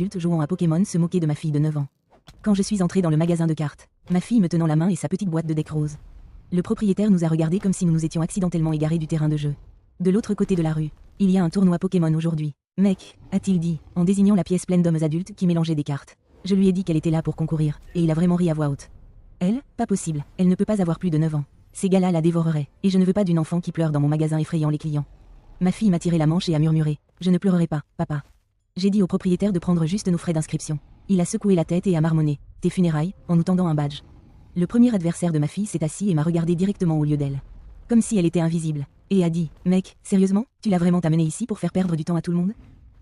adulte jouant à Pokémon se moquaient de ma fille de 9 ans. Quand je suis entrée dans le magasin de cartes, ma fille me tenant la main et sa petite boîte de deck rose. Le propriétaire nous a regardés comme si nous nous étions accidentellement égarés du terrain de jeu. De l'autre côté de la rue, il y a un tournoi Pokémon aujourd'hui. Mec, a-t-il dit, en désignant la pièce pleine d'hommes adultes qui mélangeaient des cartes. Je lui ai dit qu'elle était là pour concourir, et il a vraiment ri à voix haute. Elle, pas possible, elle ne peut pas avoir plus de 9 ans. Ces gars-là la dévoreraient, et je ne veux pas d'une enfant qui pleure dans mon magasin effrayant les clients. Ma fille m'a tiré la manche et a murmuré. Je ne pleurerai pas, papa. J'ai dit au propriétaire de prendre juste nos frais d'inscription. Il a secoué la tête et a marmonné. Tes funérailles, en nous tendant un badge. Le premier adversaire de ma fille s'est assis et m'a regardé directement au lieu d'elle. Comme si elle était invisible. Et a dit, mec, sérieusement, tu l'as vraiment amené ici pour faire perdre du temps à tout le monde?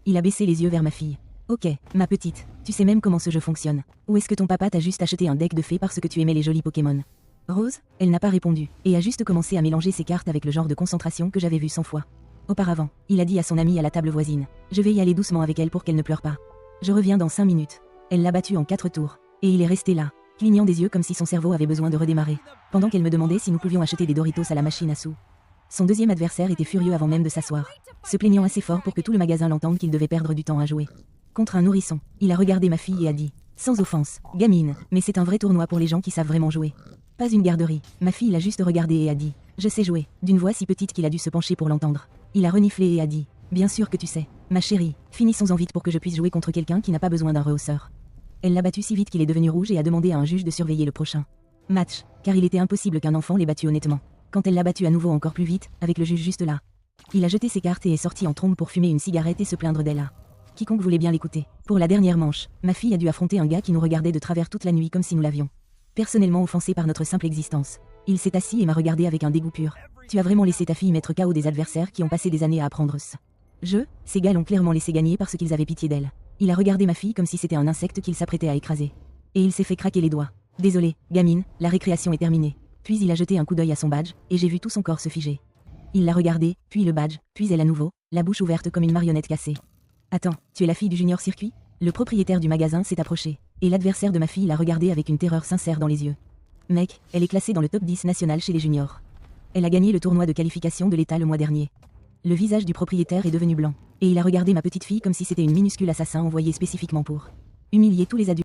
Il a baissé les yeux vers ma fille. Ok, ma petite, tu sais même comment ce jeu fonctionne. Ou est-ce que ton papa t'a juste acheté un deck de fées parce que tu aimais les jolis Pokémon? Rose, elle n'a pas répondu, et a juste commencé à mélanger ses cartes avec le genre de concentration que j'avais vu 100 fois. Auparavant, il a dit à son amie à la table voisine. Je vais y aller doucement avec elle pour qu'elle ne pleure pas. Je reviens dans 5 minutes. Elle l'a battu en 4 tours. Et il est resté là, clignant des yeux comme si son cerveau avait besoin de redémarrer, pendant qu'elle me demandait si nous pouvions acheter des Doritos à la machine à sous. Son deuxième adversaire était furieux avant même de s'asseoir, se plaignant assez fort pour que tout le magasin l'entende qu'il devait perdre du temps à jouer. Contre un nourrisson, il a regardé ma fille et a dit, sans offense, gamine, mais c'est un vrai tournoi pour les gens qui savent vraiment jouer. Pas une garderie. Ma fille l'a juste regardé et a dit, je sais jouer, d'une voix si petite qu'il a dû se pencher pour l'entendre. Il a reniflé et a dit, bien sûr que tu sais, ma chérie, finissons-en vite pour que je puisse jouer contre quelqu'un qui n'a pas besoin d'un rehausseur. Elle l'a battu si vite qu'il est devenu rouge et a demandé à un juge de surveiller le prochain match, car il était impossible qu'un enfant l'ait battu honnêtement. Quand elle l'a battu à nouveau encore plus vite, avec le juge juste là. Il a jeté ses cartes et est sorti en trombe pour fumer une cigarette et se plaindre d'elle. Quiconque voulait bien l'écouter. Pour la dernière manche, ma fille a dû affronter un gars qui nous regardait de travers toute la nuit comme si nous l'avions personnellement offensé par notre simple existence. Il s'est assis et m'a regardé avec un dégoût pur. Tu as vraiment laissé ta fille mettre KO des adversaires qui ont passé des années à apprendre ce jeu. Ces gars l'ont clairement laissé gagner parce qu'ils avaient pitié d'elle. Il a regardé ma fille comme si c'était un insecte qu'il s'apprêtait à écraser. Et il s'est fait craquer les doigts. Désolé, gamine, la récréation est terminée. Puis il a jeté un coup d'œil à son badge, et j'ai vu tout son corps se figer. Il l'a regardé, puis le badge, puis elle à nouveau, la bouche ouverte comme une marionnette cassée. Attends, tu es la fille du junior circuit? Le propriétaire du magasin s'est approché, et l'adversaire de ma fille l'a regardé avec une terreur sincère dans les yeux. Mec, elle est classée dans le top 10 national chez les juniors. Elle a gagné le tournoi de qualification de l'État le mois dernier. Le visage du propriétaire est devenu blanc, et il a regardé ma petite fille comme si c'était une minuscule assassin envoyé spécifiquement pour humilier tous les adultes.